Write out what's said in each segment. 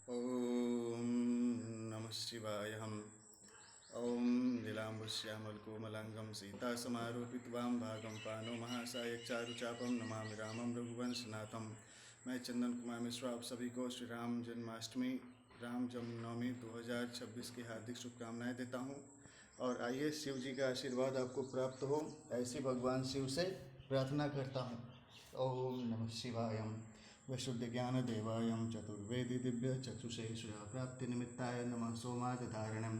ॐ नमः शिवाय। ॐ नीलाम्बुश्यामलकोमलाङ्गं सीतासमारोपितवां भागं पानो महासायक चारुचापं नमामि रामं रघुवंशनाथं। मैं चंदन कुमार मिश्रा आप सभी को श्री राम जन्माष्टमी राम जन्मनवमी 2026 की हार्दिक शुभकामनाएं देता हूं। और आइए शिव जी का आशीर्वाद आपको प्राप्त हो ऐसी भगवान शिव से प्रार्थना करता हूं। ओम नमः शिवाय। विशुद्ध ज्ञान देवाय चतुर्वेदी दिव्य चक्षुषे श्रेया प्राप्ति निमित्ताय नमः सोमादधारणम्।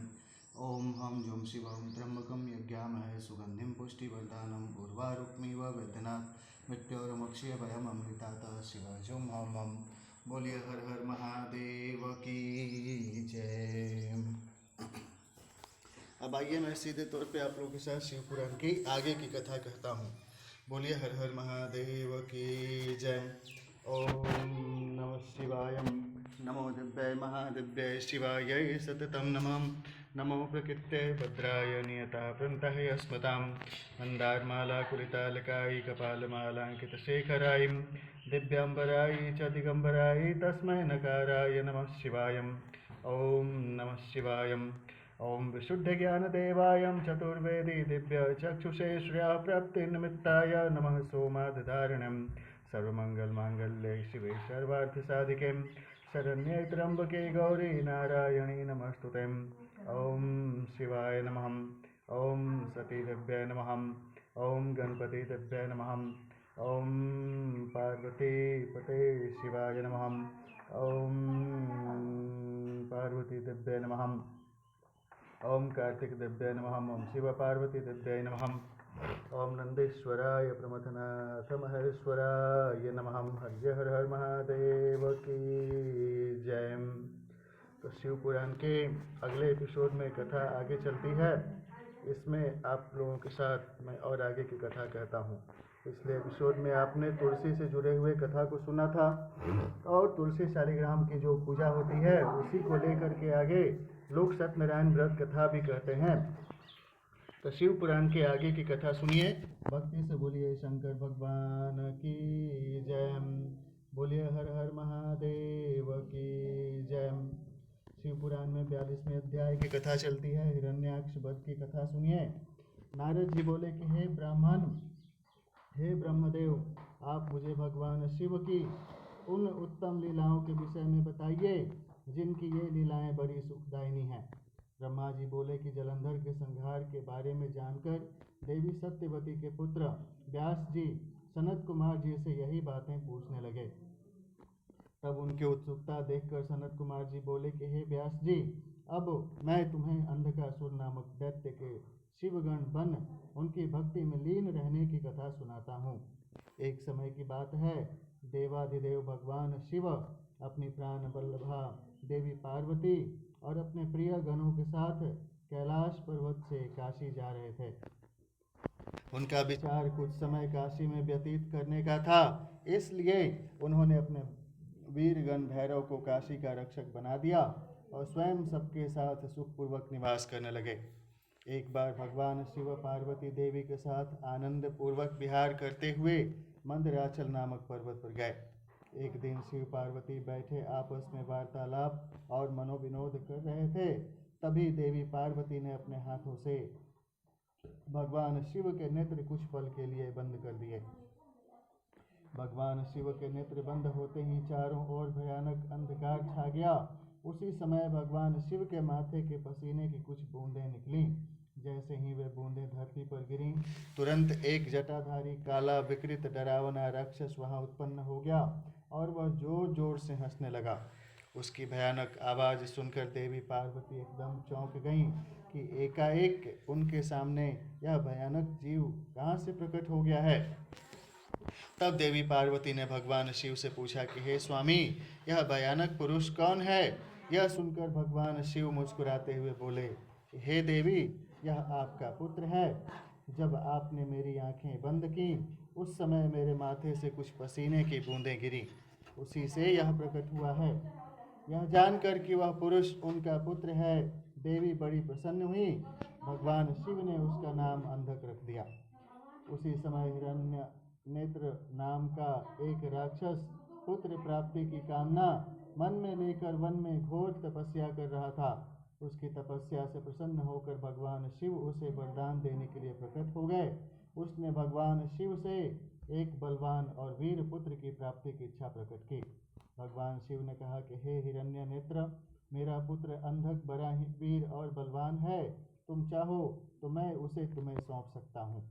ओम हम जुम शिवं त्र्यंबकं यज्ञामहे सुगंधिं पुष्टिवर्धनम् उर्वारुक्मिव वेदनात् मृत्योर्मुक्षीय भयम् अमृतात् शिवाय जुम हम। बोलिए हर हर महादेव की जय। अब आइए मैं सीधे तौर पे आप लोगों के साथ शिव पुराण की आगे की कथा कहता हूँ। बोलिए हर हर महादेव की जय। ओम नमः शिवाय। नमो दिव्याय महादिव्याय शिवाय सततं नमः। नमो प्रकृते भद्राय नियता प्रन्तः अस्मतां मन्दारमाला कुलितालकाय कपालमालाङ्कितशेखराय दिव्यांबराय च दिगंबराय तस्मै नकाराय नमः शिवाय। ओम नमः शिवाय। ओम विशुद्ध ज्ञान देवाय चतुर्वेदी दिव्य चक्षुषे श्रेया प्राप्ति निमित्ताय नमः सोमादधारणम्। सर्वमंगल मांगल्ये शिवे सर्वार्थ साधिके शरण्ये त्र्यंबके गौरी नारायणी नमस्तुते। ओम शिवाय नमः। ओम सती दिव्याय नमः। ओम गणपति दिव्याय नमः। ओम पार्वती पते शिवाय नमः। ओम पार्वती दिव्याय नमः। ओम कार्तिक दिव्याय नमः। ओम शिव पार्वती दिव्याय नमः। ओम नंदीश्वराय प्रमथनाथ महेश्वराय नमः। हर हर हर महादेव की जय। तो शिव पुराण के अगले एपिसोड में कथा आगे चलती है। इसमें आप लोगों के साथ मैं और आगे की कथा कहता हूँ। पिछले एपिसोड में आपने तुलसी से जुड़े हुए कथा को सुना था और तुलसी शालिग्राम की जो पूजा होती है उसी को लेकर के आगे लोग सत्यनारायण व्रत कथा भी कहते हैं। तो शिव पुराण के आगे की कथा सुनिए, भक्ति से बोलिए शंकर भगवान की जय। बोलिए हर हर महादेव की जय। शिव पुराण में 42वें अध्याय की कथा चलती है। हिरण्याक्ष वध की कथा सुनिए। नारद जी बोले कि हे ब्राह्मण, हे ब्रह्मदेव, आप मुझे भगवान शिव की उन उत्तम लीलाओं के विषय में बताइए जिनकी ये लीलाएं बड़ी सुखदायिनी हैं। ब्रह्मा जी बोले कि जलंधर के संहार के बारे में जानकर देवी सत्यवती के पुत्र व्यास जी सनत कुमार जी से यही बातें पूछने लगे। तब उनकी उत्सुकता देखकर सनत कुमार जी बोले कि हे व्यास जी, अब मैं तुम्हें अंधकासुर नामक दैत्य के शिवगण बन उनकी भक्ति में लीन रहने की कथा सुनाता हूँ। एक समय की बात है, देवाधिदेव भगवान शिव अपनी प्राण वल्लभा देवी पार्वती और अपने प्रिय गणों के साथ कैलाश पर्वत से काशी जा रहे थे। उनका विचार कुछ समय काशी में व्यतीत करने का था, इसलिए उन्होंने अपने वीरगण भैरव को काशी का रक्षक बना दिया और स्वयं सबके साथ सुखपूर्वक निवास करने लगे। एक बार भगवान शिव पार्वती देवी के साथ आनंद पूर्वक विहार करते हुए मंदराचल नामक पर्वत पर गए। एक दिन शिव पार्वती बैठे आपस में वार्तालाप और मनोविनोद कर रहे थे। तभी देवी पार्वती ने अपने हाथों से भगवान शिव के नेत्र कुछ पल के लिए बंद कर दिए। भगवान शिव के नेत्र बंद होते ही चारों ओर भयानक अंधकार छा गया। उसी समय भगवान शिव के माथे के पसीने की कुछ बूंदें निकली। जैसे ही वे बूंदें धरती पर गिरीं, तुरंत एक जटाधारी काला विकृत डरावना राक्षस वहां उत्पन्न हो गया और वह जोर जोर से हंसने लगा। उसकी भयानक आवाज़ सुनकर देवी पार्वती एकदम चौंक गईं कि एकाएक उनके सामने यह भयानक जीव कहाँ से प्रकट हो गया है। तब देवी पार्वती ने भगवान शिव से पूछा कि हे स्वामी, यह भयानक पुरुष कौन है। यह सुनकर भगवान शिव मुस्कुराते हुए बोले, हे देवी, यह आपका पुत्र है। जब आपने मेरी आंखें बंद की उस समय मेरे माथे से कुछ पसीने की बूंदें गिरी, उसी से यह प्रकट हुआ है। यह जानकर कि वह पुरुष उनका पुत्र है, देवी बड़ी प्रसन्न हुई। भगवान शिव ने उसका नाम अंधक रख दिया। उसी समय हिरण्य नेत्र नाम का एक राक्षस पुत्र प्राप्ति की कामना मन में लेकर वन में घोर तपस्या कर रहा था। उसकी तपस्या से प्रसन्न होकर भगवान शिव उसे वरदान देने के लिए प्रकट हो गए। उसने भगवान शिव से एक बलवान और वीर पुत्र की प्राप्ति की इच्छा प्रकट की। भगवान शिव ने कहा कि हे हिरण्य नेत्र, मेरा पुत्र अंधक बड़ा ही वीर और बलवान है। तुम चाहो तो मैं उसे तुम्हें सौंप सकता हूँ।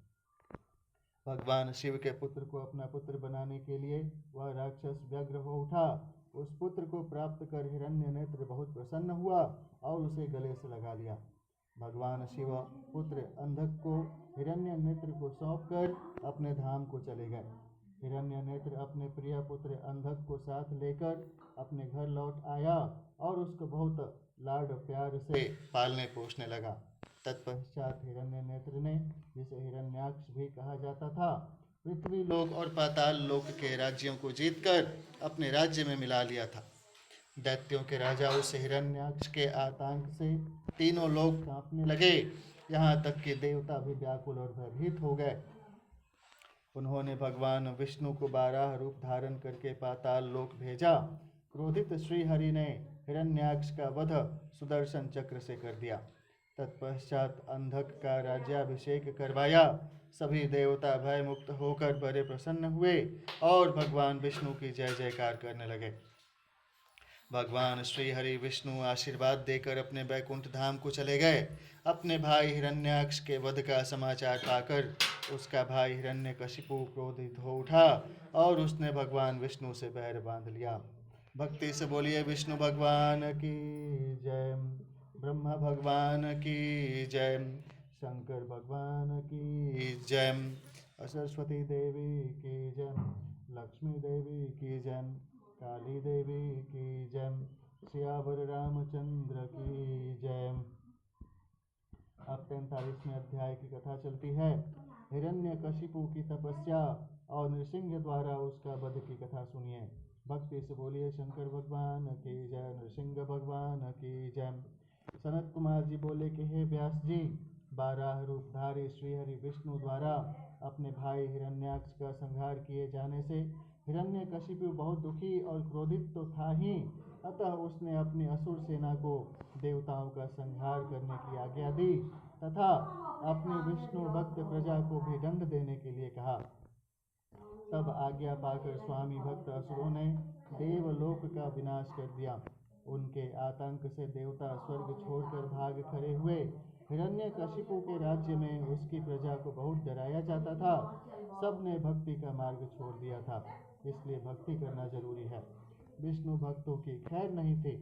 भगवान शिव के पुत्र को अपना पुत्र बनाने के लिए वह राक्षस व्यग्र हो उठा। उस पुत्र को प्राप्त कर हिरण्य नेत्र बहुत प्रसन्न हुआ और उसे गले से लगा लिया। भगवान शिव पुत्र अंधक को हिरण्य नेत्र को सौंपकर अपने धाम को चले गए। हिरण्य नेत्र अपने प्रिय पुत्र अंधक को साथ लेकर अपने घर लौट आया और उसको बहुत लाड प्यार से पालने पोसने लगा। तत्पश्चात हिरण्य नेत्र ने, जिसे हिरण्याक्ष भी कहा जाता था, पृथ्वी लोक और पाताल लोक के राज्यों को जीतकर अपने राज्य में मिला लिया था। दैत्यों के राजा उस हिरण्याक्ष के आतंक से तीनों लोग कांपने लगे, यहाँ तक कि देवता भी व्याकुल और भयभीत हो गए। उन्होंने भगवान विष्णु को 12 रूप धारण करके पाताल लोक भेजा। क्रोधित श्रीहरि ने हिरण्याक्ष का वध सुदर्शन चक्र से कर दिया। तत्पश्चात अंधक का राज्याभिषेक करवाया। सभी देवता भय मुक्त होकर बड़े प्रसन्न हुए और भगवान विष्णु की जय जयकार करने लगे। भगवान श्री हरि विष्णु आशीर्वाद देकर अपने बैकुंठ धाम को चले गए। अपने भाई हिरण्याक्ष के वध का समाचार पाकर उसका भाई हिरण्यकशिपु क्रोधित हो उठा और उसने भगवान विष्णु से बैर बांध लिया। भक्ति से बोलिए विष्णु भगवान की जय, ब्रह्मा भगवान की जय, शंकर भगवान की जय, सरस्वती देवी की जय, लक्ष्मी देवी की जय, काली देवी की जय, सियावर रामचंद्र की जय। अब 43वें अध्याय की कथा चलती है। हिरण्यकशिपु की तपस्या और नृसिंह द्वारा उसका वध की कथा सुनिए। भक्ति से बोलिए शंकर भगवान की जय, नृसिंह भगवान की जय। सनत कुमार जी बोले कि हे व्यास जी, 12 रूपधारी श्रीहरि विष्णु द्वारा अपने भाई हिरण्याक्ष का संहार किए जाने से हिरण्यकशिपु बहुत दुखी और क्रोधित तो था ही, अतः उसने अपनी असुर सेना को देवताओं का संहार करने की आज्ञा दी तथा अपनी विष्णु भक्त प्रजा को भी दंड देने के लिए कहा। तब आज्ञा पाकर स्वामी भक्त असुरों ने देवलोक का विनाश कर दिया। उनके आतंक से देवता स्वर्ग छोड़कर भाग खड़े हुए। हिरण्यकशिपु के राज्य में उसकी प्रजा को बहुत डराया जाता था। सब ने भक्ति का मार्ग छोड़ दिया था, इसलिए भक्ति करना जरूरी है। विष्णु भक्तों की खैर नहीं थी।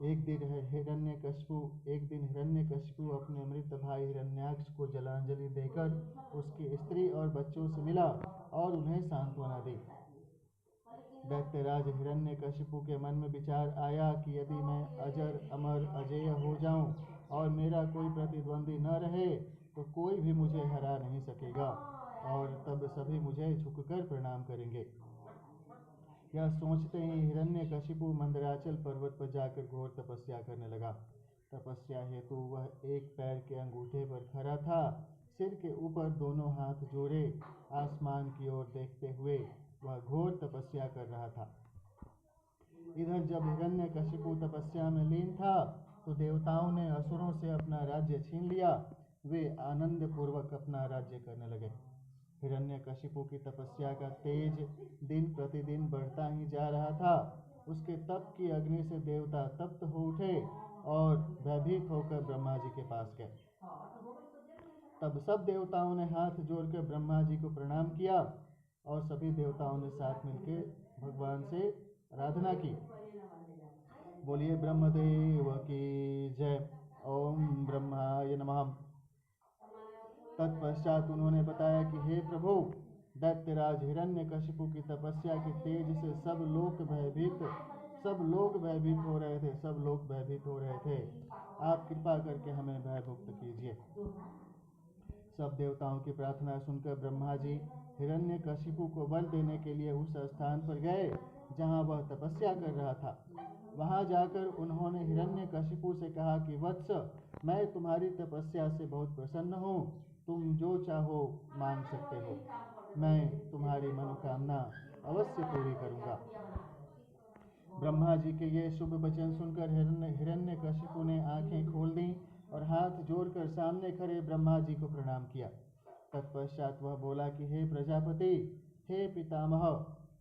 एक दिन हिरण्यकशिपु अपने मृत भाई हिरण्याक्ष को जलांजलि देकर उसकी स्त्री और बच्चों से मिला और उन्हें सांत्वना दी। दैत्यराज हिरण्यकशिपु के मन में विचार आया कि यदि मैं अजर अमर अजेय हो जाऊं और मेरा कोई प्रतिद्वंदी न रहे तो कोई भी मुझे हरा नहीं सकेगा और तब सभी मुझे झुककर प्रणाम करेंगे। यह सोचते ही हिरण्यकशिपु मंदराचल पर्वत पर जाकर घोर तपस्या करने लगा। तपस्या हेतु वह एक पैर के अंगूठे पर खड़ा था। सिर के ऊपर दोनों हाथ जोड़े आसमान की ओर देखते हुए वह घोर तपस्या कर रहा था। इधर जब हिरण्यकशिपु तपस्या में लीन था तो देवताओं ने असुरों से अपना राज्य छीन लिया। वे आनंद पूर्वक अपना राज्य करने लगे। हिरण्यकशिपु की तपस्या का तेज दिन प्रतिदिन बढ़ता ही जा रहा था। उसके तप की अग्नि से देवता तप्त हो उठे और भयभीत होकर ब्रह्मा जी के पास गए। तब सब देवताओं ने हाथ जोड़कर ब्रह्मा जी को प्रणाम किया और सभी देवताओं ने साथ मिलकर भगवान से आराधना की। बोलिए ब्रह्मदेव की जय। ओम ब्रह्माय नमः। तत्पश्चात उन्होंने बताया कि हे प्रभु, दैत्यराज हिरण्यकशिपु की तपस्या के तेज से सब लोग भयभीत हो रहे थे। आप कृपा करके हमें भयमुक्त कीजिए। सब देवताओं की प्रार्थना सुनकर ब्रह्मा जी हिरण्यकशिपु को वर देने के लिए उस स्थान पर गए जहां वह तपस्या कर रहा था। वहां जाकर उन्होंने हिरण्यकशिपु से कहा कि वत्स, मैं तुम्हारी तपस्या से बहुत प्रसन्न हूँ। तुम जो चाहो मांग सकते हो, मैं तुम्हारी मनोकामना अवश्य पूरी करूँगा। ब्रह्मा जी के ये शुभ वचन सुनकर हिरण्यकशिपु ने आंखें खोल दी और हाथ जोड़कर सामने खड़े ब्रह्मा जी को प्रणाम किया। तत्पश्चात वह बोला कि हे प्रजापति, हे पितामह,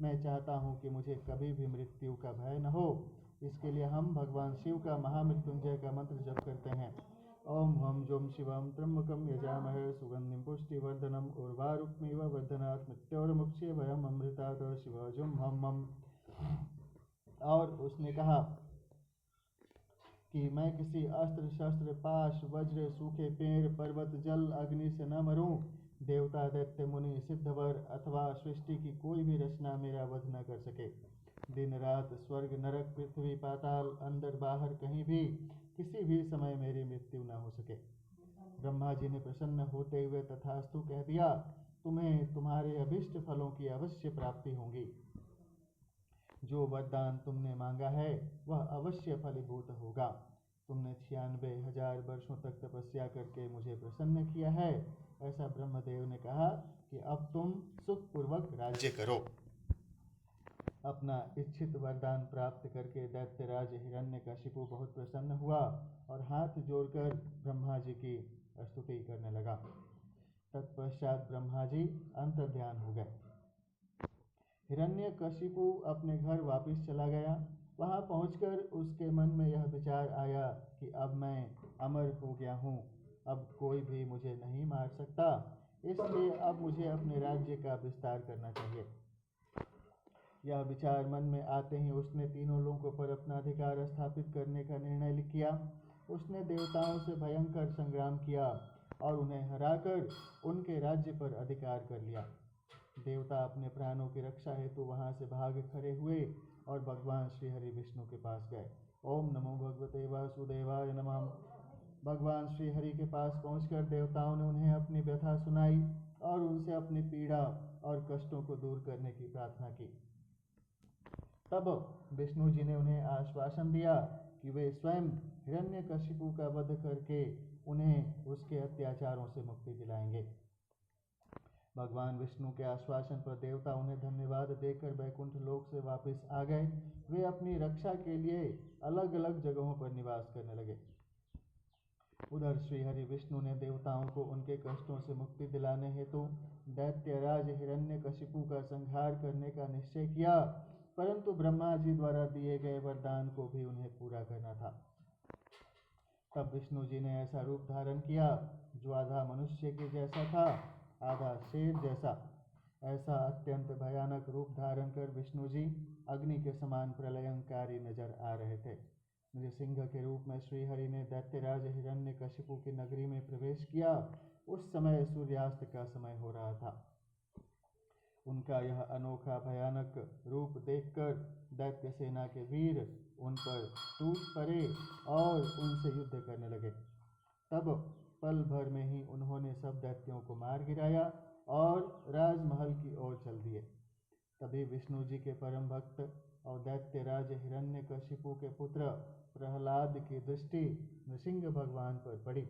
मैं चाहता हूँ कि मुझे कभी भी मृत्यु का भय न हो। इसके लिए हम भगवान शिव का महामृत्युंजय का मंत्र जप करते हैं। ओम हम जुम शिवम त्र्यंबकम यजामहे सुगंधिम पुष्टिवर्धनम उर्वारुक्मिव वर्धनात् मृत्योर्मुक्षे भयम अमृतात् शिवजुम हम। और उसने कहा कि मैं किसी अस्त्र शस्त्र पाश वज्र सूखे पेड़ पर्वत जल अग्नि से न मरूं। देवता दैत्य मुनि सिद्धवर अथवा सृष्टि की कोई भी रचना मेरा वध न कर सके। दिन रात स्वर्ग नरक पृथ्वी पाताल अंदर बाहर कहीं भी किसी भी समय मेरी मृत्यु न हो सके। ब्रह्मा जी ने प्रसन्न होते हुए तथास्तु कह दिया। तुम्हें तुम्हारे अभिष्ट फलों की अवश्य प्राप्ति होगी। जो वरदान तुमने मांगा है वह अवश्य फलीभूत होगा। तुमने 96,000 वर्षों तक तपस्या करके मुझे प्रसन्न किया है। ऐसा ब्रह्मदेव ने कहा कि अब तुम सुखपूर्वक राज्य करो। अपना इच्छित वरदान प्राप्त करके दैत्यराज हिरण्यकशिपु बहुत प्रसन्न हुआ और हाथ जोड़कर ब्रह्मा जी की स्तुति करने लगा। तत्पश्चात ब्रह्मा जी अंतर्ध्यान हो गए। हिरण्यकशिपु अपने घर वापस चला गया। वहां पहुंचकर उसके मन में यह विचार आया कि अब मैं अमर हो गया हूँ, अब कोई भी मुझे नहीं मार सकता, इसलिए अब मुझे अपने राज्य का विस्तार करना चाहिए। यह विचार मन में आते ही उसने तीनों लोगों पर अपना अधिकार स्थापित करने का निर्णय किया। उसने देवताओं से भयंकर संग्राम किया और उन्हें हराकर उनके राज्य पर अधिकार कर लिया। देवता अपने प्राणों की रक्षा हेतु वहां से भाग खड़े हुए और भगवान श्री हरि विष्णु के पास गए। ओम नमो भगवते वासुदेवाय नमः। भगवान श्री हरि के पास पहुंचकर देवताओं ने उन्हें अपनी व्यथा सुनाई और उनसे अपनी पीड़ा और कष्टों को दूर करने की प्रार्थना की। तब विष्णु जी ने उन्हें आश्वासन दिया कि वे स्वयं हिरण्यकशिपु का वध करके उन्हें उसके अत्याचारों से मुक्ति दिलाएंगे। भगवान विष्णु के आश्वासन पर देवता उन्हें धन्यवाद देकर वैकुंठ लोक से वापस आ गए। वे अपनी रक्षा के लिए अलग अलग जगहों पर निवास करने लगे। उधर श्रीहरि विष्णु ने देवताओं को उनके कष्टों से मुक्ति दिलाने हेतु दैत्यराज हिरण्यकशिपु का संहार करने का निश्चय किया, परंतु ब्रह्मा जी द्वारा दिए गए वरदान को भी उन्हें पूरा करना था। तब विष्णु जी ने ऐसा रूप धारण किया जो आधा मनुष्य के जैसा था, आधा शेर जैसा। ऐसा अत्यंत भयानक रूप धारण कर विष्णु जी अग्नि के समान प्रलयंकारी नजर आ रहे थे। नृसिंह के रूप में श्रीहरि ने दैत्यराज हिरण्यकशिपु की नगरी में प्रवेश किया। उस समय सूर्यास्त का समय हो रहा था। उनका यह अनोखा भयानक रूप देखकर दैत्य सेना के वीर उन पर टूट पड़े और उनसे युद्ध करने लगे। तब पल भर में ही उन्होंने सब दैत्यों को मार गिराया और राजमहल की ओर चल दिए। तभी विष्णु जी के परम भक्त और दैत्यराज हिरण्यकशिपु के पुत्र प्रहलाद की दृष्टि नृसिंह भगवान पर पड़ी।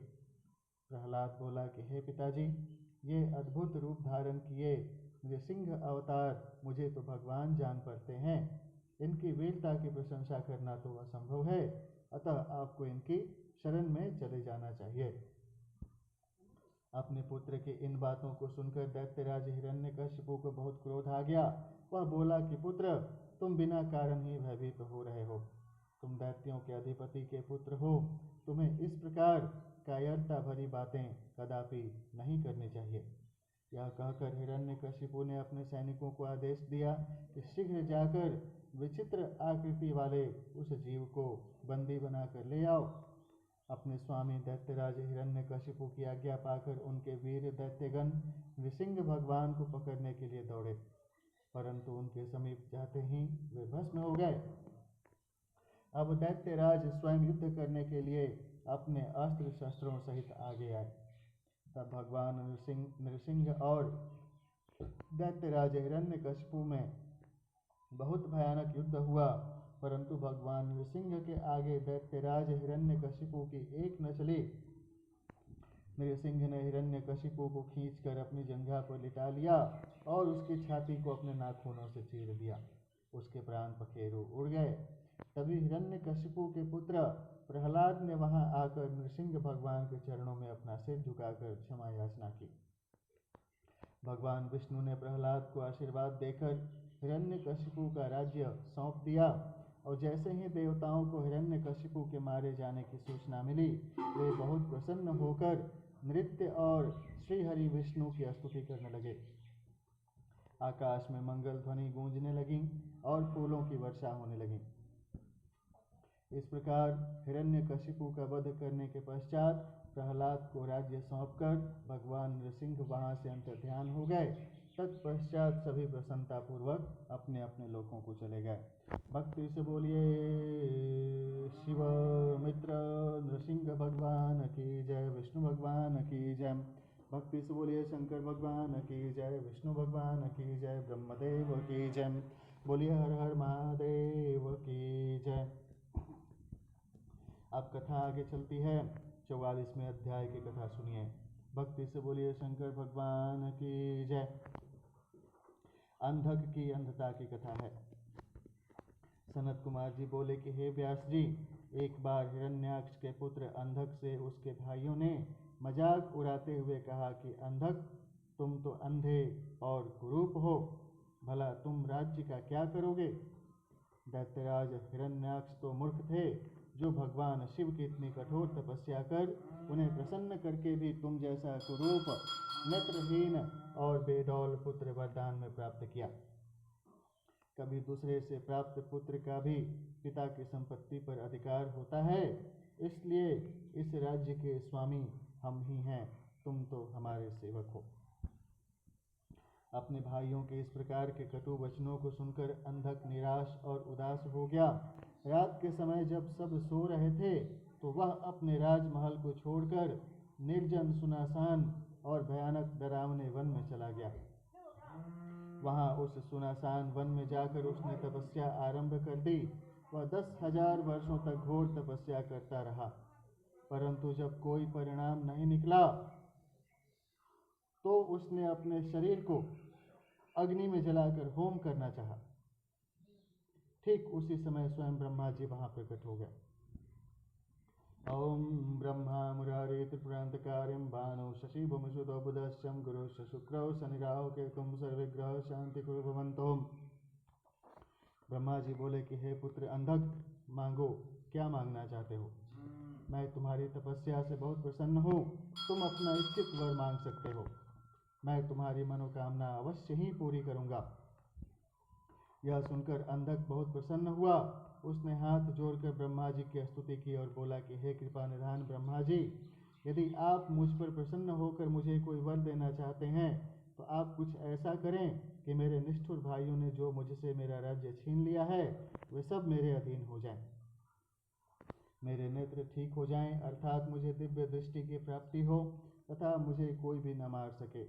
प्रहलाद बोला कि हे पिताजी, ये अद्भुत रूप धारण किए नृसिंह अवतार मुझे तो भगवान जान पड़ते हैं। इनकी वीरता की प्रशंसा करना तो असंभव है, अतः आपको इनकी शरण में चले जाना चाहिए। अपने पुत्र की इन बातों को सुनकर दैत्यराज हिरण्यकशिपु को बहुत क्रोध आ गया। वह बोला कि पुत्र, तुम बिना कारण ही भयभीत हो रहे हो। तुम दैत्यों के अधिपति के पुत्र हो। तुम्हें इस प्रकार कायरता भरी बातें कदापि नहीं करनी चाहिए। यह कहकर हिरण्यकशिपु ने अपने सैनिकों को आदेश दिया कि शीघ्र जाकर विचित्र आकृति वाले उस जीव को बंदी बनाकर ले आओ। अपने स्वामी दैत्यराज हिरण्यकशिपु की आज्ञा पाकर उनके वीर दैत्यगण नृसिंह भगवान को पकड़ने के लिए दौड़े, परंतु उनके समीप जाते ही वे भस्म हो गए। अब दैत्यराज स्वयं युद्ध करने के लिए अपने अस्त्र शस्त्रों सहित आगे आए। तब भगवान नृसिंह और दैत्यराज हिरण्यकशिपु में बहुत भयानक युद्ध हुआ, परंतु भगवान नृसिंह के आगे दैत्यराज हिरण्यकशिपु की एक न चली। नृसिंह ने हिरण्यकशिपु को खींचकर अपनी जंघा पर लिटा लिया और उसकी छाती को अपने नाखूनों से चीर दिया। उसके प्राण पखेरु उड़ गए। तभी हिरण्यकशिपु के पुत्र प्रहलाद ने वहां आकर नृसिंह भगवान के चरणों में अपना सिर झुकाकर क्षमा याचना की। भगवान विष्णु ने प्रहलाद को आशीर्वाद देकर हिरण्यकशिपु का राज्य सौंप दिया, और जैसे ही देवताओं को हिरण्यकशिपु के मारे जाने की सूचना मिली, वे बहुत प्रसन्न होकर नृत्य और श्रीहरि विष्णु की स्तुति करने लगे। आकाश में मंगल ध्वनि गूंजने लगी और फूलों की वर्षा होने लगी। इस प्रकार हिरण्यकशिपु का वध करने के पश्चात प्रहलाद को राज्य सौंपकर भगवान नृसिंह वहां से अंतर्ध्यान हो गए। तत्पश्चात सभी प्रसन्नता पूर्वक अपने अपने लोकों को चले गए। भक्ति से बोलिए शिव मित्र नृसिंह भगवान की जय, विष्णु भगवान की जय। भक्ति से बोलिए शंकर भगवान की जय, विष्णु भगवान की जय, ब्रह्मदेव की जय। बोलिए हर हर महादेव की जय। अब कथा आगे चलती है। 44वें अध्याय की कथा सुनिए। भक्ति से बोलिए शंकर भगवान की जय। अंधक की अंधता की कथा है। सनत कुमार जी बोले कि हे व्यास जी, एक बार हिरण्याक्ष के पुत्र अंधक से उसके भाइयों ने मजाक उड़ाते हुए कहा कि अंधक, तुम तो अंधे और कुरूप हो, भला तुम राज्य का क्या करोगे। दैत्यराज हिरण्याक्ष तो मूर्ख थे, जो भगवान शिव की इतनी कठोर तपस्या कर उन्हें प्रसन्न करके भी तुम जैसा कुरूप, नेत्रहीन और बेडौल पुत्र वरदान में प्राप्त किया। कभी दूसरे से प्राप्त पुत्र का भी पिता की संपत्ति पर अधिकार होता है, इसलिए इस राज्य के स्वामी हम ही हैं, तुम तो हमारे सेवक हो। अपने भाइयों के इस प्रकार के कटु वचनों को सुनकर अंधक निराश और उदास हो गया। रात के समय जब सब सो रहे थे, तो वह अपने राजमहल को छोड़कर निर्जन, सुनसान और भयानक डरावने वन में चला गया। वहां उस सुनसान वन में जाकर उसने तपस्या आरंभ कर दी। वह 10,000 वर्षों तक घोर तपस्या करता रहा, परंतु जब कोई परिणाम नहीं निकला, तो उसने अपने शरीर को अग्नि में जलाकर होम करना चाहा। ठीक उसी समय स्वयं ब्रह्मा जी वहां प्रकट हो गए। ओम ब्रह्मा मुरारे त्रिपुरांतकारिं बाणो शशि भूमिसुतो बुधश्चम गुरु शुक्रौ शनिराहु केतुम सर्वग्रह शांति कुरु भवन्तु। ब्रह्मा जी बोले कि हे पुत्र अंधक, मांगो, क्या मांगना चाहते हो। मैं तुम्हारी तपस्या से बहुत प्रसन्न हूँ, तुम अपना इच्छित वर मांग सकते हो। मैं तुम्हारी मनोकामना अवश्य ही पूरी करूंगा। यह सुनकर अंधक बहुत प्रसन्न हुआ। उसने हाथ जोड़कर ब्रह्मा जी की स्तुति की और बोला कि हे कृपा निधान ब्रह्मा जी, यदि आप मुझ पर प्रसन्न होकर मुझे कोई वर देना चाहते हैं, तो आप कुछ ऐसा करें कि मेरे निष्ठुर भाइयों ने जो मुझसे मेरा राज्य छीन लिया है, वे सब मेरे अधीन हो जाएं। मेरे नेत्र ठीक हो जाएं, अर्थात मुझे दिव्य दृष्टि की प्राप्ति हो तथा मुझे कोई भी न मार सके।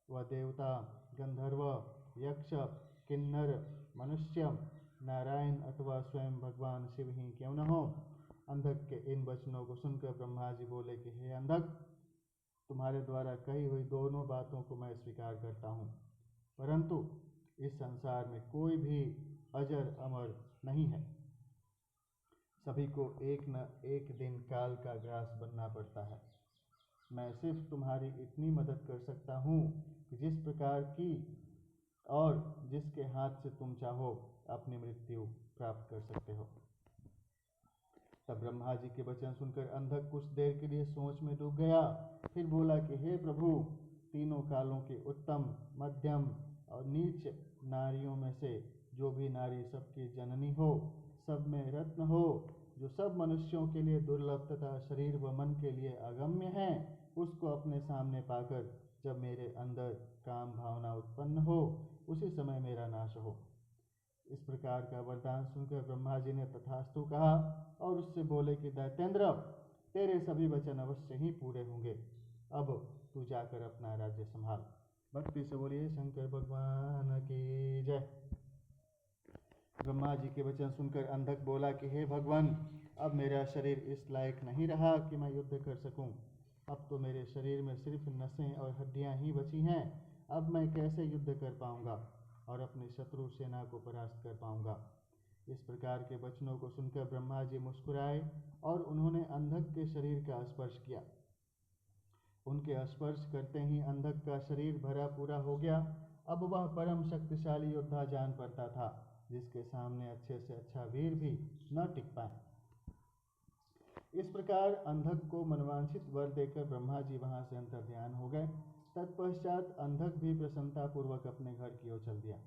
वह देवता, गंधर्व, यक्ष, किन्नर, मनुष्य, नारायण अथवा स्वयं भगवान शिव ही क्यों न हो। अंधक के इन वचनों को सुनकर ब्रह्मा जी बोले कि हे अंधक, तुम्हारे द्वारा कही हुई दोनों बातों को मैं स्वीकार करता हूँ, परंतु इस संसार में कोई भी अजर अमर नहीं है। सभी को एक न एक दिन काल का ग्रास बनना पड़ता है। मैं सिर्फ तुम्हारी इतनी मदद कर सकता हूँ कि जिस प्रकार की और जिसके हाथ से तुम चाहो अपनी मृत्यु प्राप्त कर सकते हो। तब ब्रह्मा जी के वचन सुनकर अंधक कुछ देर के लिए सोच में डूब गया। फिर बोला कि हे प्रभु, तीनों कालों की उत्तम, मध्यम और नीच नारियों में से जो भी नारी सबकी जननी हो, सब में रत्न हो, जो सब मनुष्यों के लिए दुर्लभ तथा शरीर व मन के लिए अगम्य है, उसको अपने सामने पाकर जब मेरे अंदर काम भावना उत्पन्न हो, उसी समय मेरा नाश हो। इस प्रकार का वरदान सुनकर ब्रह्मा जी ने तथास्तु कहा और उससे बोले कि दैत्येंद्र, तेरे सभी वचन अवश्य ही पूरे होंगे। अब तू जाकर अपना राज्य संभाल। भक्ति से बोलिए शंकर भगवान की जय। ब्रह्मा जी के वचन सुनकर अंधक बोला कि हे भगवान, अब मेरा शरीर इस लायक नहीं रहा कि मैं युद्ध कर सकूं। अब तो मेरे शरीर में सिर्फ नसें और हड्डियां ही बची हैं। अब मैं कैसे युद्ध कर पाऊंगा। और अपनी शत्रु सेना को परास्त कर पाऊंगा। इस प्रकार के वचनों को सुनकर ब्रह्मा जी मुस्कुराए और उन्होंने अंधक के शरीर का स्पर्श किया। उनके स्पर्श करते ही अंधक का शरीर भरा पूरा हो गया। अब वह परम शक्तिशाली योद्धा जान पड़ता था, जिसके सामने अच्छे से अच्छा वीर भी न टिक पाए। इस प्रकार अंधक को मनवांछित वर देकर ब्रह्मा जी वहां से अंतर्ध्यान हो गए। तत्पश्चात अंधक भी प्रसन्नतापूर्वक अपने घर की ओर चल दिया।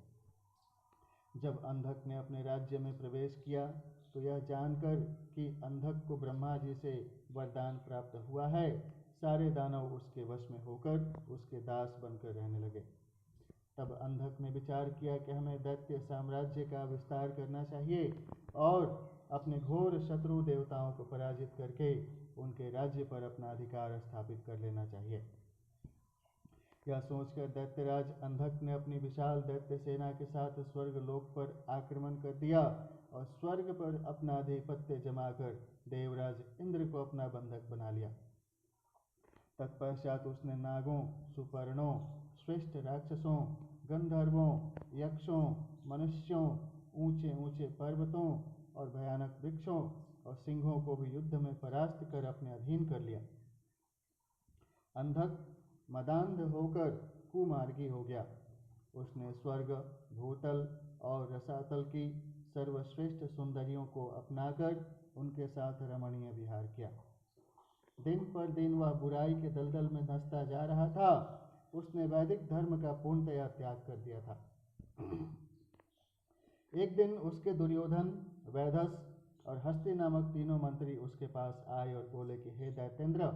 जब अंधक ने अपने राज्य में प्रवेश किया तो यह जानकर कि अंधक को ब्रह्मा जी से वरदान प्राप्त हुआ है, सारे दानव उसके वश में होकर उसके दास बनकर रहने लगे। तब अंधक ने विचार किया कि हमें दैत्य साम्राज्य का विस्तार करना चाहिए और अपने घोर शत्रु देवताओं को पराजित करके उनके राज्य पर अपना अधिकार स्थापित कर लेना चाहिए। यह सोचकर दैत्यराज अंधक ने अपनी विशाल दैत्य सेना के साथ स्वर्ग लोक पर आक्रमण कर दिया और स्वर्ग पर अपना आधिपत्य जमाकर देवराज इंद्र को अपना बंधक बना लिया। तत्पश्चात उसने नागों, सुपर्णों, श्रेष्ठ राक्षसों, गंधर्वों, यक्षों, मनुष्यों, ऊंचे ऊंचे पर्वतों और भयानक वृक्षों और सिंहों को भी युद्ध में परास्त कर अपने अधीन कर लिया। अंधक मदांध होकर कुमार्गी हो गया। उसने स्वर्ग, भूतल और रसातल की सर्वश्रेष्ठ सुंदरियों को अपनाकर उनके साथ रमणीय विहार किया। दिन पर दिन वह बुराई के दलदल में धंसता जा रहा था। उसने वैदिक धर्म का पूर्णतया त्याग कर दिया था। एक दिन उसके दुर्योधन, वैधस और हस्ती नामक तीनों मंत्री उसके पास आए और बोले कि हे दैत्येंद्र,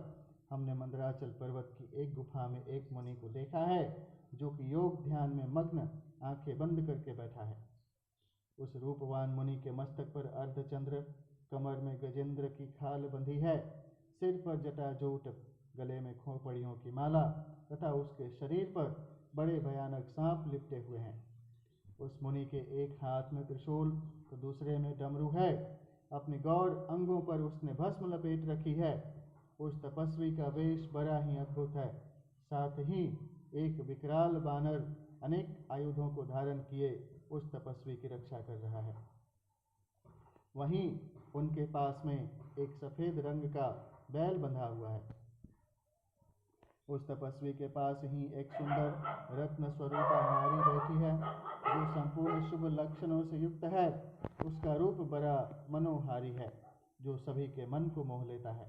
हमने मंदराचल पर्वत की एक गुफा में एक मुनि को देखा है जो कि योग ध्यान में मग्न आंखें बंद करके बैठा है। उस रूपवान मुनि के मस्तक पर अर्धचंद्र, कमर में गजेंद्र की खाल बंधी है, सिर पर जटाजूट, गले में खोपड़ियों की माला तथा उसके शरीर पर बड़े भयानक सांप लिपटे हुए हैं। उस मुनि के एक हाथ में त्रिशूल तो दूसरे में डमरू है। अपने गौर अंगों पर उसने भस्म लपेट रखी है। उस तपस्वी का वेश बड़ा ही अद्भुत है। साथ ही एक विकराल बानर अनेक आयुधों को धारण किए उस तपस्वी की रक्षा कर रहा है। वहीं उनके पास में एक सफेद रंग का बैल बंधा हुआ है। उस तपस्वी के पास ही एक सुंदर रत्न स्वरूपा नारी बैठी है जो संपूर्ण शुभ लक्षणों से युक्त है। उसका रूप बड़ा मनोहारी है जो सभी के मन को मोह लेता है।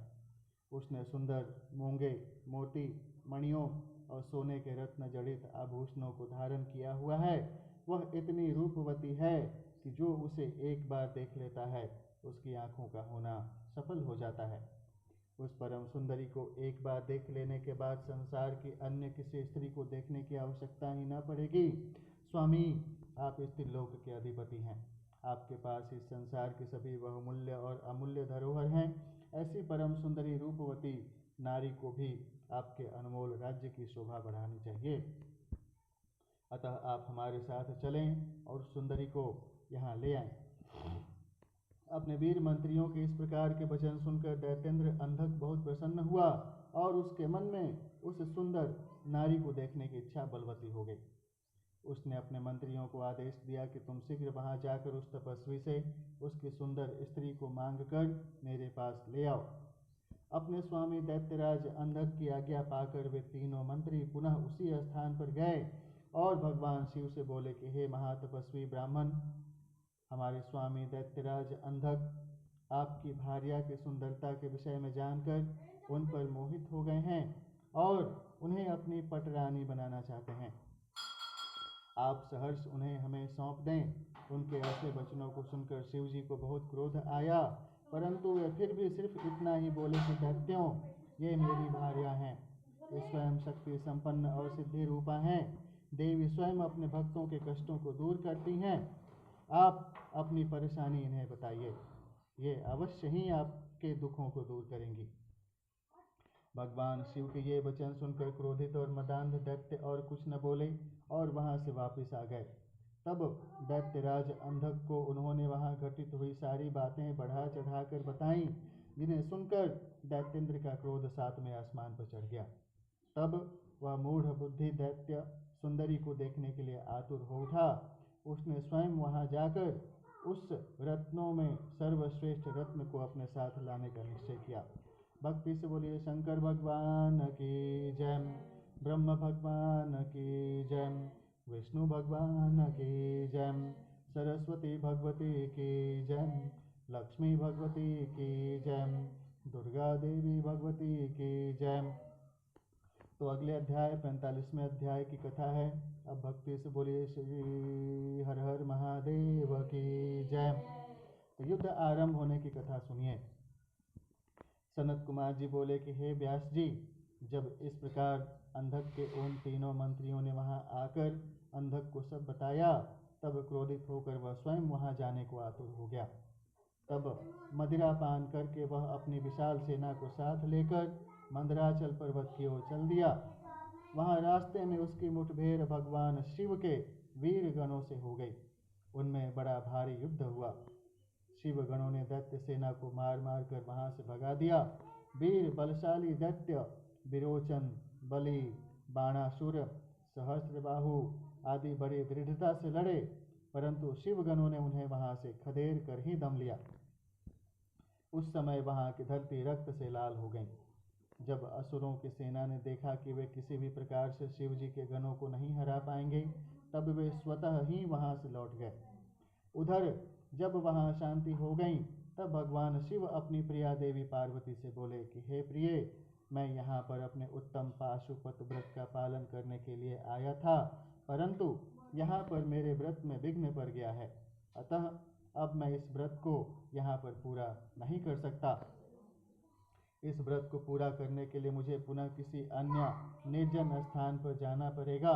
उसने सुंदर मूंगे, मोती, मणियों और सोने के रत्न जड़ित आभूषणों को धारण किया हुआ है। वह इतनी रूपवती है कि जो उसे एक बार देख लेता है उसकी आंखों का होना सफल हो जाता है। उस परम सुंदरी को एक बार देख लेने के बाद संसार की अन्य किसी स्त्री को देखने की आवश्यकता ही न पड़ेगी। स्वामी, आप इस त्रिलोक के अधिपति हैं। आपके पास इस संसार की सभी बहुमूल्य और अमूल्य धरोहर हैं। ऐसी परम सुंदरी रूपवती नारी को भी आपके अनमोल राज्य की शोभा बढ़ानी चाहिए। अतः आप हमारे साथ चलें और सुंदरी को यहाँ ले आएं। अपने वीर मंत्रियों के इस प्रकार के वचन सुनकर दैत्येंद्र अंधक बहुत प्रसन्न हुआ और उसके मन में उस सुंदर नारी को देखने की इच्छा बलवती हो गई। उसने अपने मंत्रियों को आदेश दिया कि तुम शीघ्र वहां जाकर उस तपस्वी से उसकी सुंदर स्त्री को मांग कर मेरे पास ले आओ। अपने स्वामी दैत्यराज अंधक की आज्ञा पाकर वे तीनों मंत्री पुनः उसी स्थान पर गए और भगवान शिव से बोले कि हे महातपस्वी ब्राह्मण, हमारे स्वामी दैत्यराज अंधक आपकी भार्या की सुंदरता के विषय में जानकर उन पर मोहित हो गए हैं और उन्हें अपनी पटरानी बनाना चाहते हैं। आप सहर्ष उन्हें हमें सौंप दें। उनके ऐसे वचनों को सुनकर शिव जी को बहुत क्रोध आया, परंतु वे फिर भी सिर्फ इतना ही बोले कि दैत्यों, ये मेरी भार्या हैं। वे स्वयं शक्ति संपन्न और सिद्धि रूपा हैं। देवी स्वयं अपने भक्तों के कष्टों को दूर करती हैं। आप अपनी परेशानी इन्हें बताइए, ये अवश्य ही आपके दुखों को दूर करेंगी। भगवान शिव के ये वचन सुनकर क्रोधित और मदांध दैत्य और कुछ न बोले और वहां से वापस आ गए। तब दैत्यराज अंधक को उन्होंने वहां घटित हुई सारी बातें बढ़ा चढ़ा कर बताईं, जिन्हें सुनकर दैत्येंद्र का क्रोध सातवें आसमान पर चढ़ गया। तब वह मूढ़ बुद्धि दैत्य सुंदरी को देखने के लिए आतुर हो उठा। उसने स्वयं वहां जाकर उस रत्नों में सर्वश्रेष्ठ रत्न को अपने साथ लाने का निश्चय किया। भक्ति से बोलिए शंकर भगवान की जय, ब्रह्म भगवान की जय, विष्णु भगवान की जय, सरस्वती भगवती की जय, लक्ष्मी भगवती की जय, दुर्गा देवी भगवती की जय। तो अगले अध्याय 45वें अध्याय की कथा है। अब भक्ति से बोलिए श्री हर हर महादेव की जय। तो युद्ध आरंभ होने की कथा सुनिए। सनत कुमार जी बोले कि हे व्यास जी, जब इस प्रकार अंधक के उन तीनों मंत्रियों ने वहां आकर अंधक को सब बताया, तब क्रोधित होकर वह स्वयं वहां जाने को आतुर हो गया। तब मदिरा पान करके वह अपनी विशाल सेना को साथ लेकर मंदराचल पर्वत की ओर चल दिया। वहां रास्ते में उसकी मुठभेड़ भगवान शिव के वीर गणों से हो गई। उनमें बड़ा भारी युद्ध हुआ। शिव गणों ने दैत्य सेना को मार मार कर वहां से भगा दिया। वीर बलशाली दैत्य विरोचन, बलि, बाणासुर, सहस्त्रबाहु आदि बड़ी दृढ़ता से लड़े, परंतु शिव गणों ने उन्हें वहां से खदेड़ कर ही दम लिया। उस समय वहां की धरती रक्त से लाल हो गई। जब असुरों की सेना ने देखा कि वे किसी भी प्रकार से शिव जी के गणों को नहीं हरा पाएंगे, तब वे स्वतः ही वहां से लौट गए। उधर जब वहां शांति हो गई, तब भगवान शिव अपनी प्रिया देवी पार्वती से बोले कि हे प्रिय, मैं यहाँ पर अपने उत्तम पाशुपत व्रत का पालन करने के लिए आया था, परंतु यहाँ पर मेरे व्रत में विघ्न पड़ गया है। अतः अब मैं इस व्रत को यहाँ पर पूरा नहीं कर सकता। इस व्रत को पूरा करने के लिए मुझे पुनः किसी अन्य निर्जन स्थान पर जाना पड़ेगा।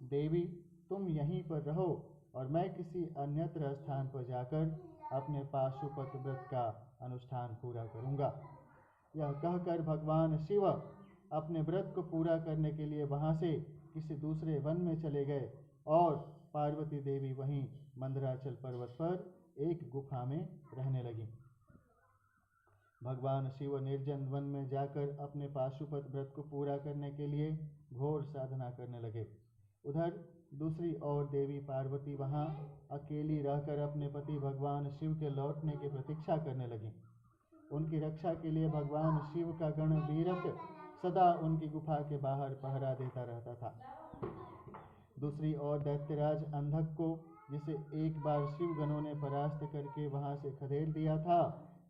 देवी, तुम यहीं पर रहो और मैं किसी अन्यत्र स्थान पर जाकर अपने पाशुपत व्रत का अनुष्ठान पूरा करूंगा। यह कहकर भगवान शिव अपने व्रत को पूरा करने के लिए वहां से किसी दूसरे वन में चले गए और पार्वती देवी वहीं मंदराचल पर्वत पर एक गुफा में रहने लगी। भगवान शिव निर्जन वन में जाकर अपने पाशुपत व्रत को पूरा करने के लिए घोर साधना करने लगे। उधर दूसरी ओर देवी पार्वती वहां अकेली रहकर अपने पति भगवान शिव के लौटने की प्रतीक्षा करने लगी। उनकी रक्षा के लिए भगवान शिव का गण वीरक सदा उनकी गुफा के बाहर पहरा देता रहता था। दूसरी ओर दैत्यराज अंधक को, जिसे एक बार शिव गणों ने परास्त करके वहां से खदेड़ दिया था,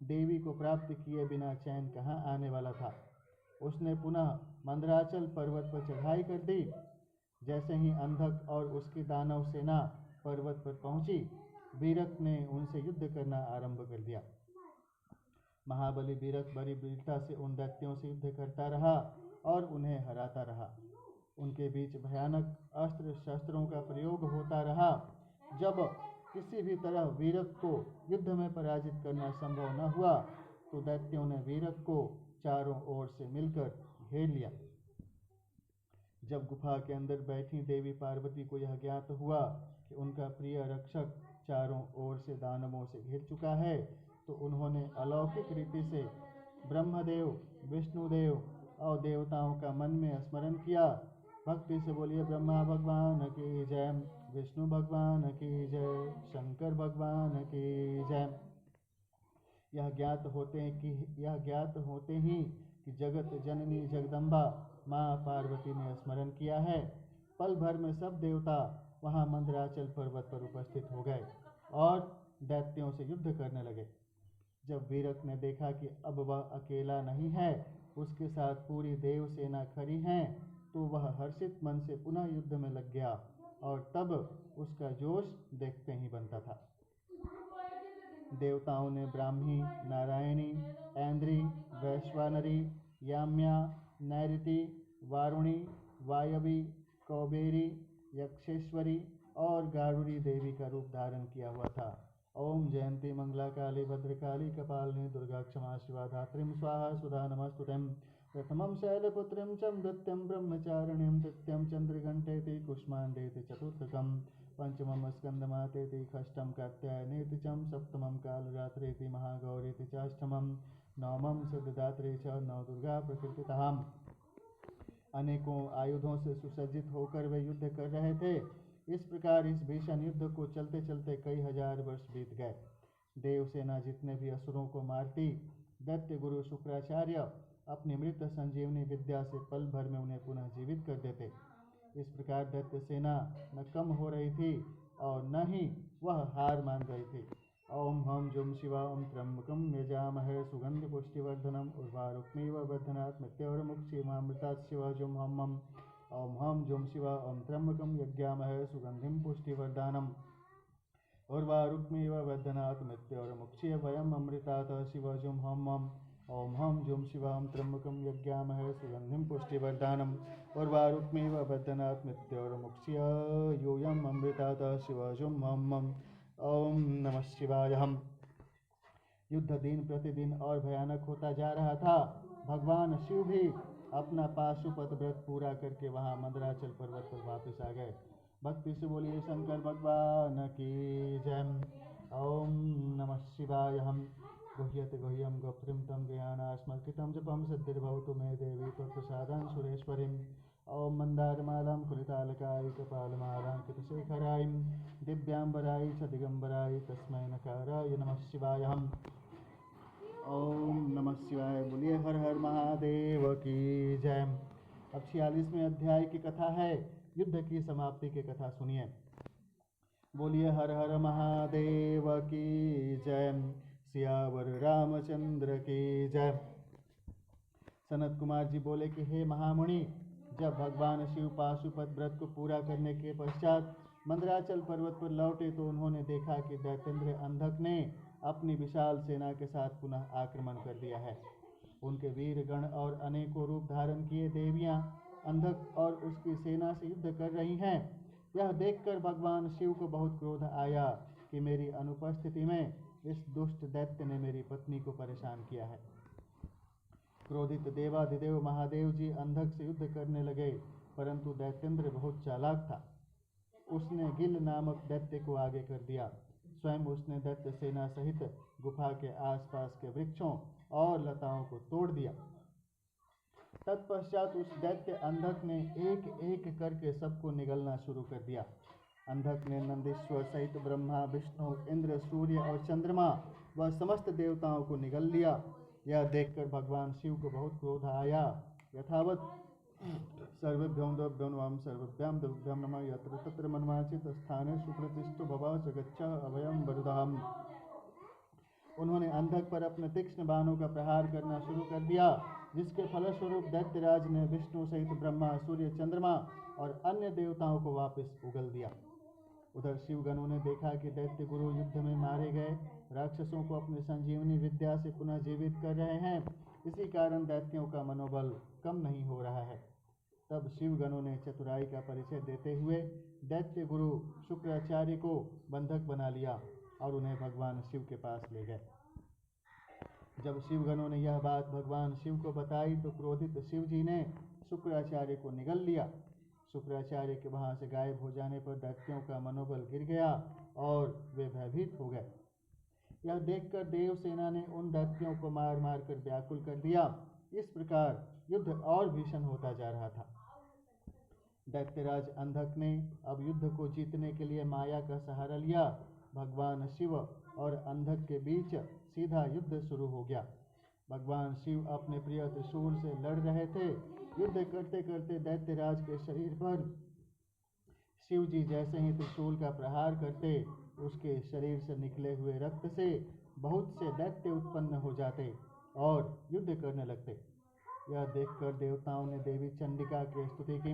देवी को प्राप्त किए बिना चैन कहाँ आने वाला था। उसने पुनः मंदराचल पर्वत पर चढ़ाई कर दी। जैसे ही अंधक और उसकी दानव सेना पर्वत पर पहुंची, वीरक ने उनसे युद्ध करना आरंभ कर दिया। महाबली वीरक बड़ी वीरता से उन दैत्यों से युद्ध करता रहा और उन्हें हराता रहा। उनके बीच भयानक अस्त्र शस्त्रों का प्रयोग होता रहा। जब किसी भी तरह वीरक को युद्ध में पराजित करना संभव न हुआ, तो दैत्यों ने वीरक को चारों ओर से मिलकर घेर लिया। जब गुफा के अंदर बैठी देवी पार्वती को यह ज्ञात हुआ कि उनका प्रिय रक्षक चारों ओर से दानवों से घिर चुका है, तो उन्होंने अलौकिक रीति से ब्रह्मदेव, विष्णुदेव और देवताओं का मन में स्मरण किया। भक्ति से बोलिए ब्रह्मा भगवान की जय, विष्णु भगवान की जय, शंकर भगवान की जय। यह ज्ञात होते ही कि जगत जननी जगदम्बा माँ पार्वती ने स्मरण किया है, पल भर में सब देवता वहां मंदराचल पर्वत पर उपस्थित हो गए और दैत्यों से युद्ध करने लगे। जब वीरक ने देखा कि अब वह अकेला नहीं है, उसके साथ पूरी देव सेना खड़ी है, तो वह हर्षित मन से पुनः युद्ध में लग गया और तब उसका जोश देखते ही बनता था। देवताओं ने ब्राह्मी, नारायणी, ऐन्द्री, वैश्वानरी, याम्या, नैऋति, वारुणी, वायवी, कौबेरी, यक्षेश्वरी और गारुड़ी देवी का रूप धारण किया हुआ था। ओम जयंती मंगला काली भद्रकाली कपालिनी दुर्गा क्षमा शिवा धात्रीं स्वाहा सुधा नमस्तुते। प्रथमं शैलपुत्रीं च द्वितीयं ब्रह्मचारिणीं तृतीयं चंद्रघंटेति कुष्मांडेति चतुर्थकं पंचमं स्कंदमातेति षष्ठं कात्यायनेति च सप्तमं कालरात्रेति महागौरीति च अष्टमं नवमं सिद्धदात्री च नवदुर्गा प्रकृतितः। अनेकों आयुधों से सुसज्जित होकर वे युद्ध कर रहे थे। इस प्रकार इस भीषण युद्ध को चलते चलते कई हजार वर्ष बीत गए। देवसेना जितने भी असुरों को मारती, दैत्य गुरु शुक्राचार्य अपनी मृत संजीवनी विद्या से पल भर में उन्हें पुनः जीवित कर देते। इस प्रकार दैत्य सेना न कम हो रही थी और न ही वह हार मान रही थी। ओम हम जुम शिवा ओम त्र्यंबकम यजामहे सुगंधि पुष्टिवर्धनम उर्वारुक्मीव वर्धनात् मृत्योर्मुक्षीमामृतात् शिवा जुम हम ओम हम जुम शिवा ओम त्र्यंबकम यज्ञामहे सुगंधिम पुष्टिवर्धनम उर्वारुक्मीव वर्धनात् मृत्योर्मुक्षीय वयम अमृतात् शिवा जुम हम ओम हम जुम शिवाम त्र्यंबकम यज्ञामहे सुगंधिम पुष्टिवर्धनम उर्वारुक्मीव वर्धनात् मृत्योर्मुक्षीय यूयम अमृतात् शिवा जुम हम ओम नमः शिवाय। हम युद्ध दिन प्रतिदिन और भयानक होता जा रहा था। भगवान शिव भी अपना पाशुपत व्रत पूरा करके वहां मंदराचल पर्वत पर वापस आ गए। भक्ति से बोलिए शंकर भगवान की जय। ओम नमः शिवाय। हम गुह्यते गुह्यम गोप्त्रिम तम ज्ञानास्मर्कितं जपम सिद्धिर्भवतु मे देवी त्वत्प्रसादान् सुरेश्वरीं। ओम मंदारमालां कुलितालकाय कपालमालांकितशेखराय दिव्यांबराय च दिगंबराय तस्मै नकाराय नमः शिवाय। हम ओम नमः शिवाय। बोलिए हर हर महादेव की जय। अब 46वें अध्याय की कथा है, युद्ध की समाप्ति की कथा सुनिए। बोलिए हर हर महादेव की जय। सियावर रामचंद्र की जय। सनत कुमार जी बोले कि हे महामुनि, जब भगवान शिव पाशुपत व्रत को पूरा करने के पश्चात मंदराचल पर्वत पर लौटे तो उन्होंने देखा कि दैत्येंद्र अंधक ने अपनी विशाल सेना के साथ पुनः आक्रमण कर दिया है। उनके वीर गण और अनेकों रूप धारण किए देवियां अंधक और उसकी सेना से युद्ध कर रही हैं। यह देखकर भगवान शिव को बहुत क्रोध आया कि मेरी अनुपस्थिति में इस दुष्ट दैत्य ने मेरी पत्नी को परेशान किया है। क्रोधित देवाधिदेव महादेव जी अंधक से युद्ध करने लगे, परंतु दैत्येंद्र बहुत चालाक था। उसने गिल नामक दैत्य को आगे कर दिया। स्वयं उसने दैत्य सेना सहित गुफा के आसपास के वृक्षों और लताओं को तोड़ दिया। तत्पश्चात उस दैत्य अंधक ने एक एक करके सबको निगलना शुरू कर दिया। अंधक ने नंदीश्वर सहित ब्रह्मा, विष्णु, इंद्र, सूर्य और चंद्रमा व समस्त देवताओं को निगल लिया। यह देखकर भगवान शिव को बहुत क्रोध आया। यथावत सर्वेभ्यों देवभ्यो नमः सर्वेभ्यां देवभ्यां नमः यत्र तत्र मनवांचित स्थाने सुप्रतिष्ठो भव च गच्छ अभयं वरदाम्। उन्होंने अंधक पर अपने तीक्ष्ण बाणों का प्रहार करना शुरू कर दिया, जिसके फलस्वरूप दैत्यराज ने विष्णु सहित ब्रह्मा, सूर्य, चंद्रमा और अन्य देवताओं को वापस उगल दिया। उधर शिवगणों ने देखा कि दैत्य गुरु युद्ध में मारे गए राक्षसों को अपनी संजीवनी विद्या से पुनः जीवित कर रहे हैं। इसी कारण दैत्यों का मनोबल कम नहीं हो रहा है। तब शिवगणों ने चतुराई का परिचय देते हुए दैत्य गुरु शुक्राचार्य को बंधक बना लिया और उन्हें भगवान शिव के पास ले गए। जब शिवगणों ने यह बात भगवान शिव को बताई तो क्रोधित शिव जी ने शुक्राचार्य को निगल लिया। शुक्राचार्य के वहां से गायब हो जाने पर दैत्यों का मनोबल गिर गया और वे भयभीत हो गए। यह देखकर देवसेना ने उन दैत्यों को मार मार कर व्याकुल कर दिया। इस प्रकार युद्ध और भीषण होता जा रहा था। दैत्यराज अंधक ने अब युद्ध को जीतने के लिए माया का सहारा लिया। भगवान शिव और अंधक के बीच सीधा युद्ध शुरू हो गया। भगवान शिव अपने प्रिय त्रिशूल से लड़ रहे थे। युद्ध करते करते दैत्यराज के शरीर पर शिव जी जैसे ही त्रिशूल का प्रहार करते, उसके शरीर से निकले हुए रक्त से बहुत से दैत्य उत्पन्न हो जाते और युद्ध करने लगते। यह देखकर देवताओं ने देवी चंडिका की स्तुति की।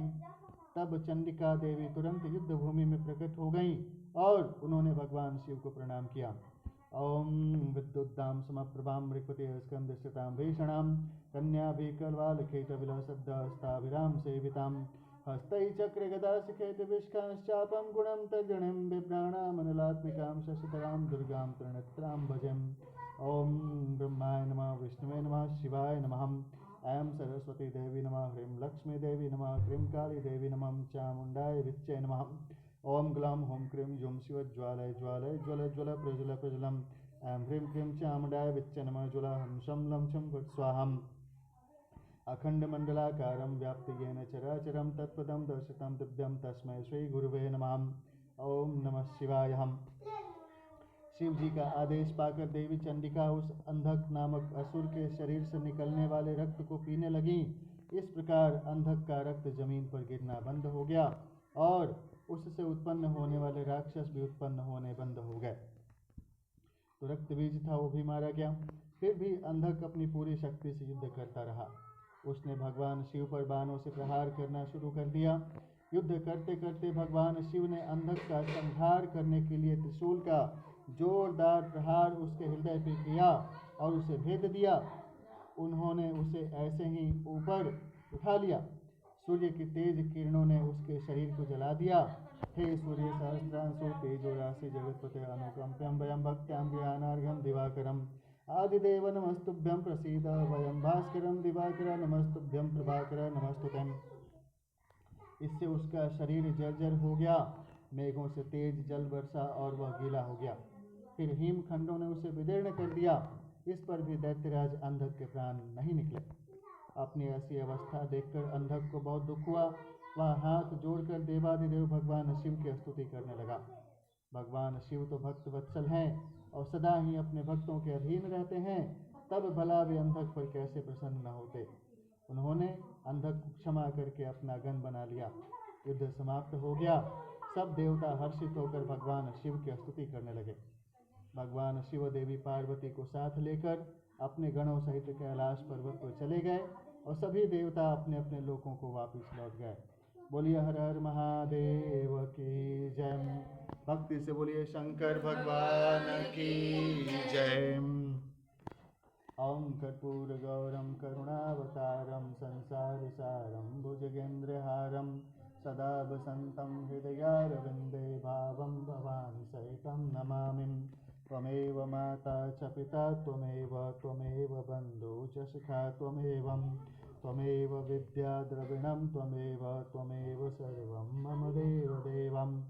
तब चंडिका देवी तुरंत युद्ध भूमि में प्रकट हो गईं और उन्होंने भगवान शिव को प्रणाम किया। ओम विद्युद्दाम समप्रभां मृकुति स्कंदस्थितां भीषणां कन्याभिकल्वालकेटविलसद्दास्ताभिरां सेवितां हस्तैः चक्रे गदाशिखेत विष्कांश्चापं गुणं तद्गणिं बिभ्राणामनलात्मिकां शशिधरां दुर्गां त्रिनेत्रां भजेम्। ओम ब्रह्माय नमः, विष्णुवे नमः, शिवाय नमः, ऐं सरस्वती देवी नमः, ह्रीं लक्ष्मी देवी नमः, क्रीं काली देवी नमः, चामुण्डाय विच्चे नमः। ओम ग्लां हों क्रीं जुं शिव ज्वालय ज्वालय ज्वल ज्वल प्रज्वल प्रज्वलम्। ऐं ह्रीं क्रीं चामुण्डाय विच्चे नमः, ज्वल हं शं लं छं फट् स्वाहम्। अखंडमंडलाकारं व्याप्त येन चराचरं तत्पदं दर्शितं दिव्यं तस्मै श्री गुरुवे नमः। ओम नमः शिवाय। शिव जी का आदेश पाकर देवी चंडिका उस अंधक नामक असुर के शरीर से निकलने वाले रक्त को पीने लगी। इस प्रकार अंधक का रक्त जमीन पर गिरना बंद हो गया और उससे उत्पन्न होने वाले राक्षस भी उत्पन्न होने बंद हो गए। तो रक्त बीज था वो भी मारा गया। फिर भी अंधक अपनी पूरी शक्ति से युद्ध करता रहा। उसने भगवान शिव पर बाणों से प्रहार करना शुरू कर दिया। युद्ध करते करते भगवान शिव ने अंधक का संहार करने के लिए त्रिशूल का जोरदार प्रहार उसके हृदय पर किया और उसे भेद दिया। उन्होंने उसे ऐसे ही ऊपर उठा लिया। सूर्य की तेज किरणों ने उसके शरीर को जला दिया। हे सूर्य सहस्रांशु तेजो राशि जगत्पते अनुकंप्यं वयं भक्त्यां ज्ञानार्घ्यं दिवाकरम् आदिदेव नमस्तुभ्यं प्रसीद वयं भास्करं दिवाकर नमस्तुभ्यं प्रभाकर नमस्तुते। इससे उसका शरीर जर्जर हो गया। मेघों से तेज जल वर्षा और वह गीला हो गया। फिर हिमखंडों ने उसे विदीर्ण कर दिया। इस पर भी दैत्यराज अंधक के प्राण नहीं निकले। अपनी ऐसी अवस्था देखकर अंधक को बहुत दुख हुआ। वह हाथ जोड़कर देवादिदेव भगवान शिव की स्तुति करने लगा। भगवान शिव तो भक्त वत्सल हैं और सदा ही अपने भक्तों के अधीन रहते हैं, तब भला वे अंधक पर कैसे प्रसन्न न होते। उन्होंने अंधक को क्षमा करके अपना गण बना लिया। युद्ध समाप्त हो गया। सब देवता हर्षित होकर भगवान शिव की स्तुति करने लगे। भगवान शिव देवी पार्वती को साथ लेकर अपने गणों सहित कैलाश पर्वत पर चले गए और सभी देवता अपने अपने लोकों को वापस लौट गए। बोलिए हर हर महादेव की जय। भक्ति से बोलिए शंकर भगवान की जय। ओम कर्पूर गौरम करुणावतारम संसार सारम भुजगेन्द्रहारम सदा वसंतं हृदयारविंदे भावं भवानी सहितं नमामि। त्वमेव माता च पिता त्वमेव बन्धु च सखा त्वमेव विद्या द्रविणं त्वमेव सर्वं मम देवदेवम्।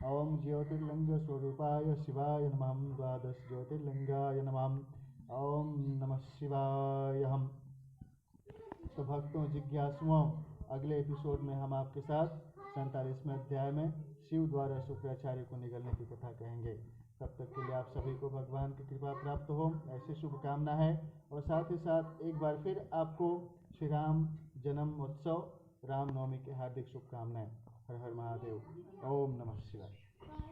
ओम ज्योतिर्लिंगस्वरूपाय शिवाय नमः। द्वादश ज्योतिर्लिंगाय नमः। ओम नमः शिवाय। तो भक्तों जिज्ञासुओं, अगले एपिसोड में हम आपके साथ 47वें अध्याय में शिव द्वारा शुक्राचार्य को निगलने की कथा कहेंगे। तब तक के लिए आप सभी को भगवान की कृपा प्राप्त हो, ऐसी शुभकामना है। और साथ ही साथ एक बार फिर आपको श्री राम जन्म उत्सव रामनवमी की हार्दिक शुभकामनाएं। हर हर महादेव। ओम नमः शिवाय।